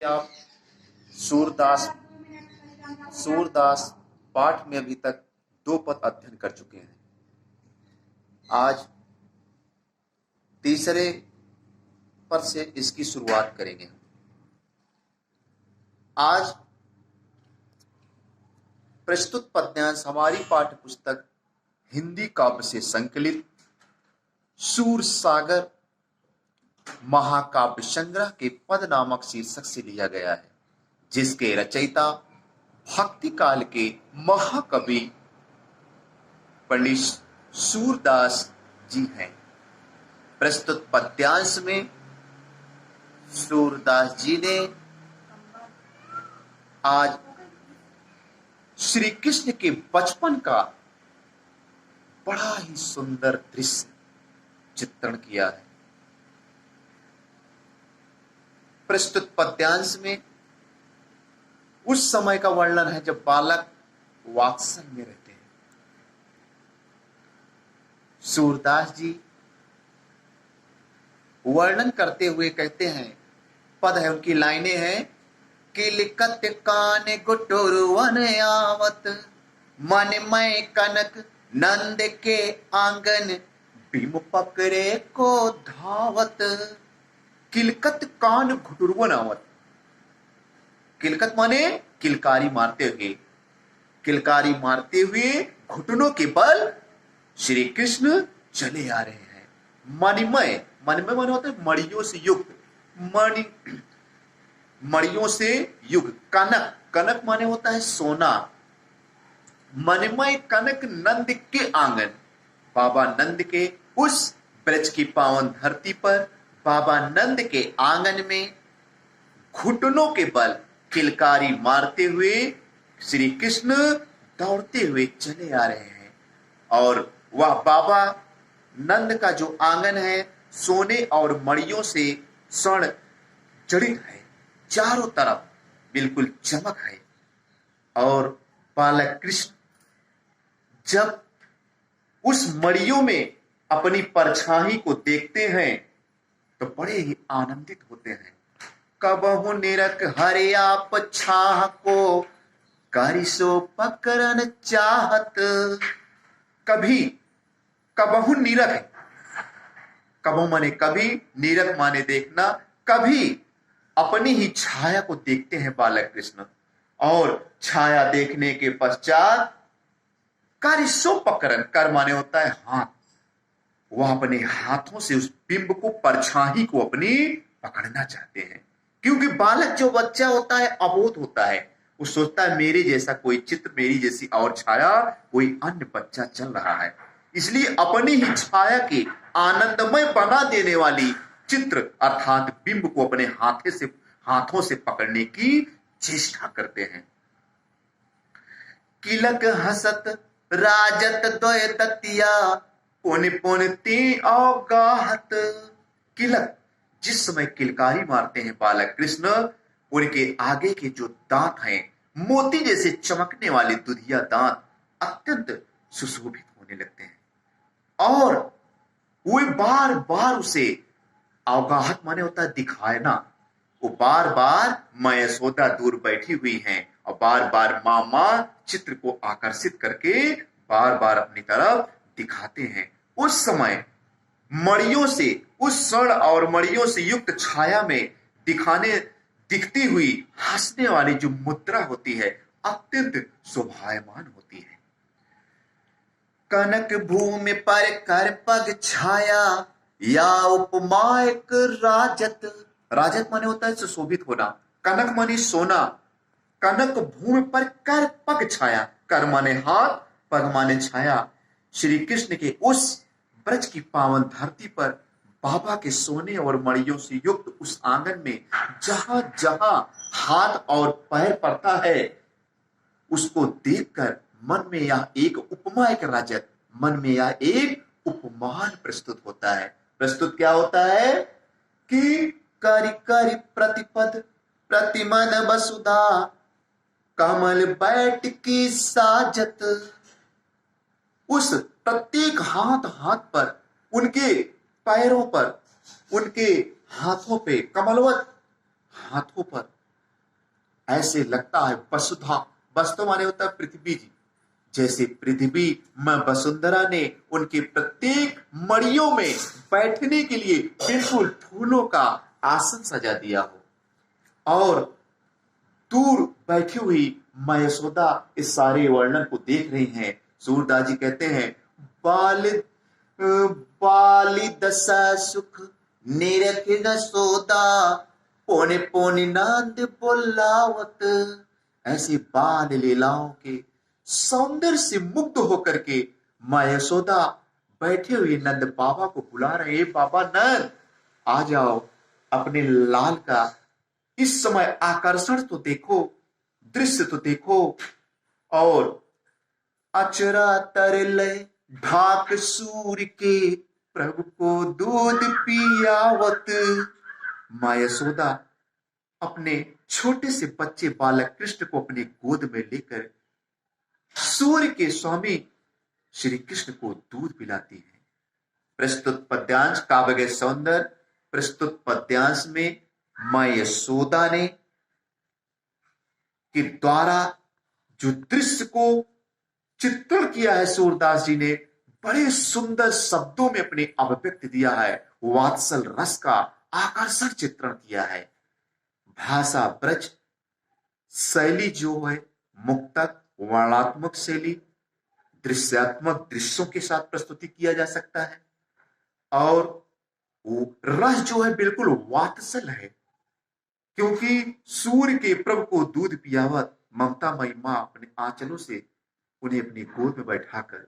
आप सूरदास सूरदास पाठ में अभी तक 2 पद अध्ययन कर चुके हैं। आज तीसरे पद से इसकी शुरुआत करेंगे। आज प्रस्तुत पद्यांश हमारी पाठ्य पुस्तक हिंदी काव्य से संकलित सूर सागर महाकाव्य संग्रह के पद नामक शीर्षक से लिया गया है, जिसके रचयिता भक्ति काल के महाकवि पंडित सूरदास जी हैं। प्रस्तुत पद्यांश में सूरदास जी ने आज श्री कृष्ण के बचपन का बड़ा ही सुंदर दृश्य चित्रण किया है। प्रस्तुत पद्यांश में उस समय का वर्णन है जब बालक वात्सल्य में रहते हैं। सूरदास जी वर्णन करते हुए कहते हैं, पद है उनकी लाइनें हैं कि लिखत कान गुटुरवन आवत मन मय कनक नंद के आंगन भीम पकड़े को धावत। किलकत कान घुटुरवन आवत, किलकत माने किलकारी मारते हुए, किलकारी मारते हुए घुटनों के बल श्री कृष्ण चले आ रहे हैं। मणिमय, मणिमय माने होता है मणियों से युक्त, मणियों से युक्त। कनक, कनक माने होता है सोना। मणिमय कनक नंद के आंगन, बाबा नंद के उस ब्रज की पावन धरती पर बाबा नंद के आंगन में घुटनों के बल किलकारी मारते हुए श्री कृष्ण दौड़ते हुए चले आ रहे हैं। और वह बाबा नंद का जो आंगन है सोने और मणियों से स्वर्ण जड़ित है, चारों तरफ बिल्कुल चमक है। और बालक कृष्ण जब उस मणियों में अपनी परछाई को देखते हैं तो बड़े ही आनंदित होते हैं। कबहु निरख हरे आप छाह को करिसो पकड़न चाहत। कभी, कबहु निरख, कबहु माने कभी, निरख माने देखना। कभी अपनी ही छाया को देखते हैं बालक कृष्ण, और छाया देखने के पश्चात करिसो पकड़न, कर माने होता है हाथ, वह अपने हाथों से उस बिंब को, परछाई को अपनी पकड़ना चाहते हैं। क्योंकि बालक जो बच्चा होता है अबोध होता है, वो सोचता है मेरे जैसा कोई चित्र, मेरी जैसी और छाया कोई अन्य बच्चा चल रहा है, इसलिए अपनी ही छाया के आनंदमय बना देने वाली चित्र अर्थात बिंब को अपने हाथों से पकड़ने की चेष्टा करते हैं। किलक हसत राजत द्वय दतिया पुन पुन ती अवगाहत। किलक, जिस समय किलकारी मारते हैं बालक कृष्ण, उनके आगे के जो दांत हैं मोती जैसे चमकने वाले दुधिया दांत अत्यंत सुशोभित होने लगते हैं। और वो बार बार उसे, अवगाहत माने होता है दिखाना, वो बार बार मां यशोदा दूर बैठी हुई हैं और बार बार मां चित्र को आकर्षित करके बार बार अपनी तरफ दिखाते हैं। उस समय मणियों से, उस स्वर्ण और मणियों से युक्त छाया में दिखती हुई हंसने वाली जो मुद्रा होती है अत्यंत शोभायमान होती है। कनक भूमि पर कर पग छाया या उपमायक राजत। राजत माने होता है सुशोभित होना। कनक माने सोना। कनक भूमि पर कर पग छाया, कर माने हाथ, पग माने छाया। श्री कृष्ण के उस ब्रज की पावन धरती पर बाबा के सोने और मणियों से युक्त उस आंगन में जहां जहां हाथ और पैर पड़ता है, उसको देखकर मन में यह एक उपमा, एक राजत, मन में यह एक उपमान प्रस्तुत होता है। प्रस्तुत क्या होता है कि करि करि प्रतिपद प्रतिमन वसुधा कमल बैठ की साजत। उस प्रत्येक हाथ पर, उनके पैरों पर, उनके हाथों पे, कमलवत हाथों पर ऐसे लगता है वसुधा, वस्तु माने होता है पृथ्वी जी, जैसे पृथ्वी मां वसुंधरा ने उनके प्रत्येक मड़ियों में बैठने के लिए बिल्कुल फूलों का आसन सजा दिया हो। और दूर बैठी हुई मां यशोदा इस सारे वर्णन को देख रही हैं। सूरदास जी कहते हैं, बाल बाली दशा सुख निरख न सोदा, पौने पौने नांद बोलावत। ऐसे बाल लीलाओं के सौंदर्य से मुग्ध होकर के मां यशोदा बैठे हुए नंद बाबा को बुला रहे हैं, बाबा नंद आ जाओ, अपने लाल का इस समय आकर्षण तो देखो, दृश्य तो देखो। और अचरा तरले ढाक सूर्य के, प्रभु को दूध पियावत। मां यशोदा अपने छोटे से बच्चे बालक कृष्ण को अपनी गोद में लेकर सूर्य के स्वामी श्री कृष्ण को दूध पिलाती है। प्रस्तुत पद्यांश काव्य के सौंदर्य, प्रस्तुत पद्यांश में मां यशोदा ने के द्वारा जो दृश्य को चित्रण किया है, सूरदास जी ने बड़े सुंदर शब्दों में अपने अभिव्यक्ति दिया है। वात्सल रस का आकर्षक चित्रण किया है। भाषा ब्रज शैली जो है मुक्तक वर्णात्मक शैली, दृश्यात्मक दृश्यों के साथ प्रस्तुति किया जा सकता है। और वो रस जो है बिल्कुल वात्सल है, क्योंकि सूर्य के प्रभु को दूध पियावत ममता मई मां अपने आंचलों से उन्हें अपनी गोद में बैठाकर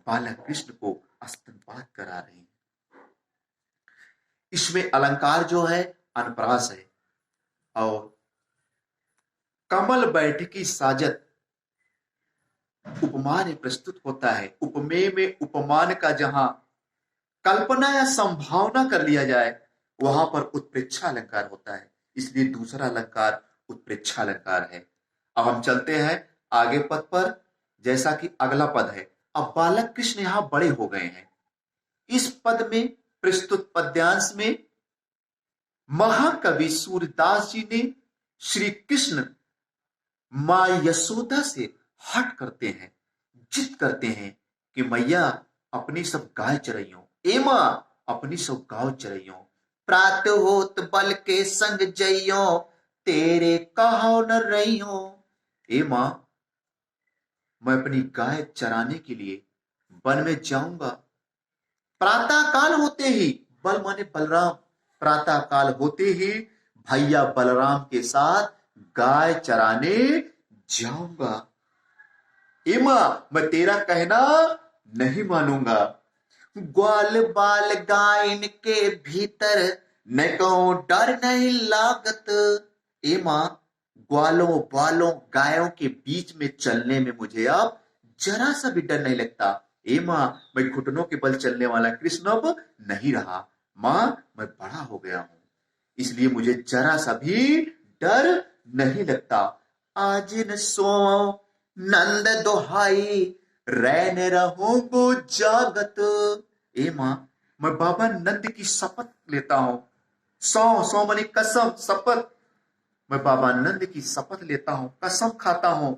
बालक कृष्ण को स्तनपान करा रहे हैं। इसमें अलंकार जो है अनप्रास है। और कमल बैठकी साजत उपमान प्रस्तुत होता है। उपमेय में उपमान का जहां कल्पना या संभावना कर लिया जाए, वहां पर उत्प्रेक्षा अलंकार होता है, इसलिए दूसरा अलंकार उत्प्रेक्षा अलंकार है। अब हम चलते हैं आगे पद पर, जैसा कि अगला पद है। अब बालक कृष्ण यहां बड़े हो गए हैं। इस पद में प्रस्तुत पद्यांश में महाकवि सूरदास जी ने श्री कृष्ण मां यशोदा से हट करते हैं, जिद करते हैं कि मैया अपनी सब गाय चरइयों, ए मां अपनी सब गाय चरइयों, प्रात होत बल के संग जइयो, तेरे कहो न रहियो। ए मां मैं अपनी गाय चराने के लिए वन में जाऊंगा। प्रातः काल होते ही, बल माने बलराम, प्रातः काल होते ही भैया बलराम के साथ गाय चराने जाऊंगा। ए मां मैं तेरा कहना नहीं मानूंगा। ग्वाल बाल गायन के भीतर न कहूं डर नहीं लागत। ए मां ग्वालों बालों गायों के बीच में चलने में मुझे अब जरा सा भी डर नहीं लगता। ए मां मैं घुटनों के बल चलने वाला कृष्ण अब नहीं रहा। मां मैं बड़ा हो गया हूं, इसलिए मुझे जरा सा भी डर नहीं लगता। आज न सो नंद दोहाई, रैन रहूंगो जागत। ए मां मैं बाबा नंद की शपथ लेता हूं। सौ माने कसम, शपथ। मैं बाबा नंद की शपथ लेता हूं, कसम खाता हूं,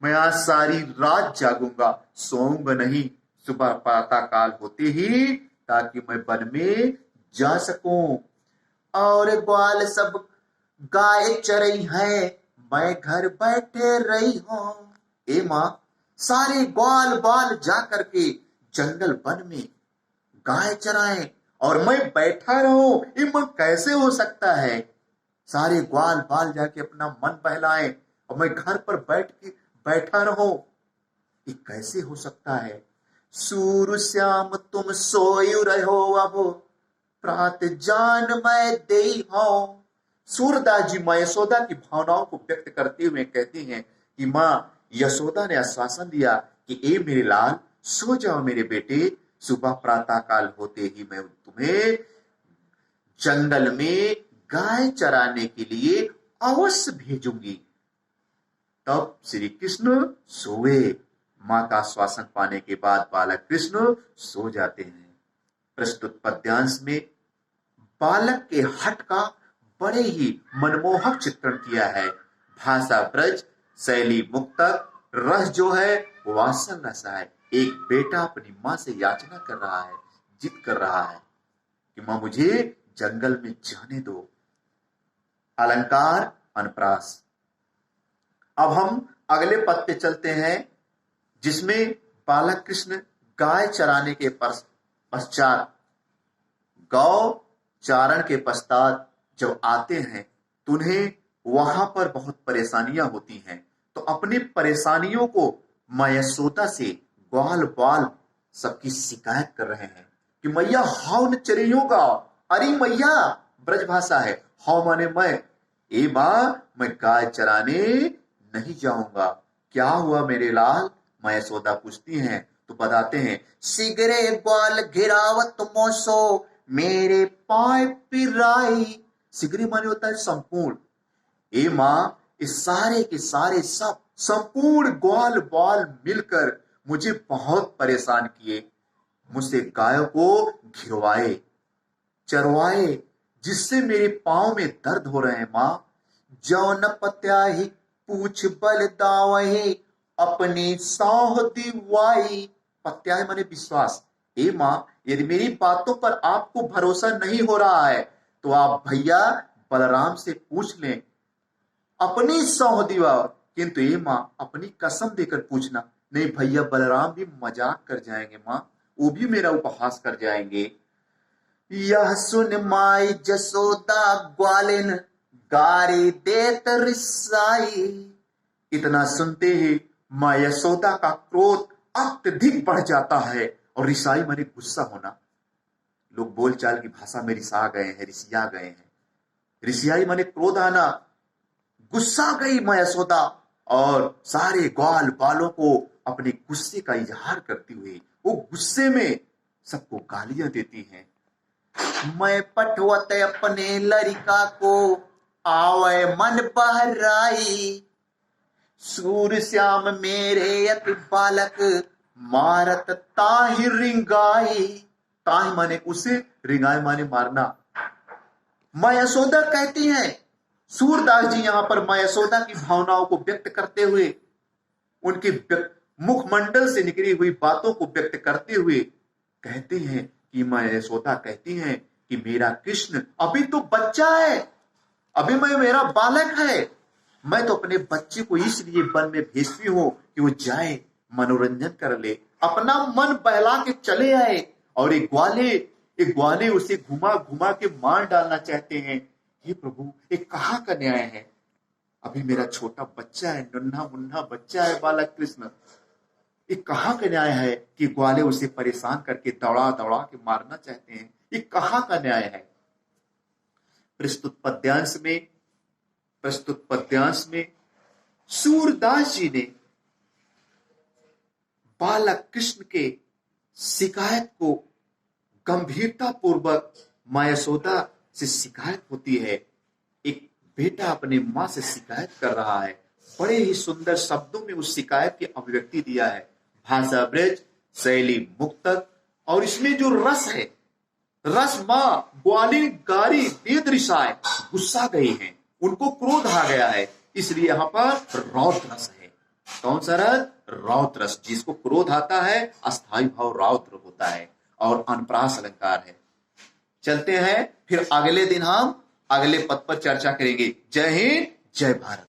मैं आज सारी रात जागूंगा, सोऊंगा नहीं, सुबह प्रातः काल होते ही, ताकि मैं वन में जा सकूं। और ग्वाल सब गाय चरई है, मैं घर बैठे रही हूं। ए मां सारे ग्वाल बाल जा करके जंगल वन में गाय चराएं और मैं बैठा रहूं, ये मन कैसे हो सकता है। सारे ग्वाल बाल जाके अपना मन बहलाएं और मैं घर पर बैठा रहूं, ये कैसे हो सकता है। सूर श्याम तुम सोयु रहो, अब प्रात जान मैं दे हूं। सूरदास जी मां यशोदा की भावनाओं को व्यक्त करते हुए कहती हैं कि मां यशोदा ने आश्वासन दिया कि ए मेरे लाल सो जाओ मेरे बेटे, सुबह प्रातः काल होते ही मैं तुम्हें जंगल में गाय चराने के लिए अवश्य भेजूंगी। तब श्री कृष्ण सोए। मां का आश्वासन पाने के बाद बालक कृष्ण सो जाते हैं। प्रस्तुत पद्यांश में बालक के हट का बड़े ही मनमोहक चित्रण किया है। भाषा ब्रज, शैली मुक्तक, रस जो है वात्सल रस है। एक बेटा अपनी माँ से याचना कर रहा है, जिद कर रहा है कि माँ मुझे जंगल में जाने दो। अलंकार अनप्रास। अब हम अगले पद पे चलते हैं, जिसमें बालक कृष्ण गाय चराने के पश्चात, गौ चारण के पश्चात जब आते हैं तो उन्हें वहां पर बहुत परेशानियां होती हैं। तो अपनी परेशानियों को मां यशोदा से ग्वाल बाल सबकी शिकायत कर रहे हैं कि मैया हाउ न चरियोगा। अरे मैया, ब्रज भाषा है, हाउ माने मैं, ए मां मैं गाय चराने नहीं जाऊंगा। क्या हुआ मेरे लाल, मां यशोदा पूछती हैं। तो बताते हैं, सिगरे ग्वाल घिरावत मोसो मेरे पाए पिराई। सिगरे माने होता है संपूर्ण। ए मां, इस सारे के सारे सब संपूर्ण ग्वाल बाल मिलकर मुझे बहुत परेशान किए। मुझसे गायों को घिरवाए, चरवाए, जिससे मेरे पांव में दर्द हो रहे हैं। मां, जौन पत्याही पूछ बल दावही अपनी सौह दिवाई। पत्याही माने विश्वास। ए मां, यदि मेरी बातों पर आपको भरोसा नहीं हो रहा है तो आप भैया बलराम से पूछ लें, अपनी सौह दिवा। किंतु ये मां, अपनी कसम देकर पूछना। नहीं भैया, बलराम भी मजाक कर जाएंगे मां, वो भी मेरा उपहास कर जाएंगे। यह सुन माई जसोदा ग्वालिन गारी देत रिसाई। इतना सुनते ही मां यशोदा का क्रोध अत्यधिक बढ़ जाता है। और रिसाई माने गुस्सा होना। लोग बोलचाल की भाषा में रिसा गए हैं, रिसिया गए हैं। रिसियाई माने क्रोध आना। गुस्सा गई मां यशोदा और सारे ग्वाल बालों को अपने गुस्से का इजहार करती हुई वो गुस्से में सबको गालियां देती हैं। मैं पठवत अपने लड़का को आवे मन बहराई। सूर श्याम मेरे अति बालक मारत ताहि रिंगाई। ताहि माने उसे, रिंगाई माने मारना। मां यशोदा कहती हैं, सूरदास जी यहां पर मां यशोदा की भावनाओं को व्यक्त करते हुए, उनके मुखमंडल से निकली हुई बातों को व्यक्त करते हुए कहते हैं कि मां यशोदा कहती हैं कि मेरा कृष्ण अभी तो बच्चा है, अभी मेरा बालक है। मैं तो अपने बच्चे को इसलिए वन में भेजती हूं कि वो जाए, मनोरंजन कर ले, अपना मन बहला के चले आए। और एक ग्वाले उसे घुमा घुमा के मार डालना चाहते हैं। हे प्रभु, ये कहां का न्याय है? अभी मेरा छोटा बच्चा है, नन्हा मुन्ना बच्चा है बालक कृष्ण। ये कहां का न्याय है कि ग्वाले उसे परेशान करके दौड़ा दौड़ा के मारना चाहते हैं? ये कहां का न्याय है? प्रस्तुत पद्यांश में सूरदास जी ने बालक कृष्ण के शिकायत को गंभीरता पूर्वक, मां यशोदा से शिकायत होती है, एक बेटा अपने मां से शिकायत कर रहा है, बड़े ही सुंदर शब्दों में उस शिकायत की अभिव्यक्ति दिया है। भाषा ब्रज, शैली मुक्तक, और इसमें जो रस है, रस मां ग्वाली गारी वेद रिसाए, गुस्सा गई हैं, उनको क्रोध आ गया है, इसलिए यहां पर रौद्र रस है। कौन सा रस? रौद्र रस। जिसको क्रोध आता है अस्थाई भाव रौद्र होता है और अनप्रास अलंकार है। चलते हैं, फिर अगले दिन हम अगले पद पर चर्चा करेंगे। जय हिंद, जय भारत।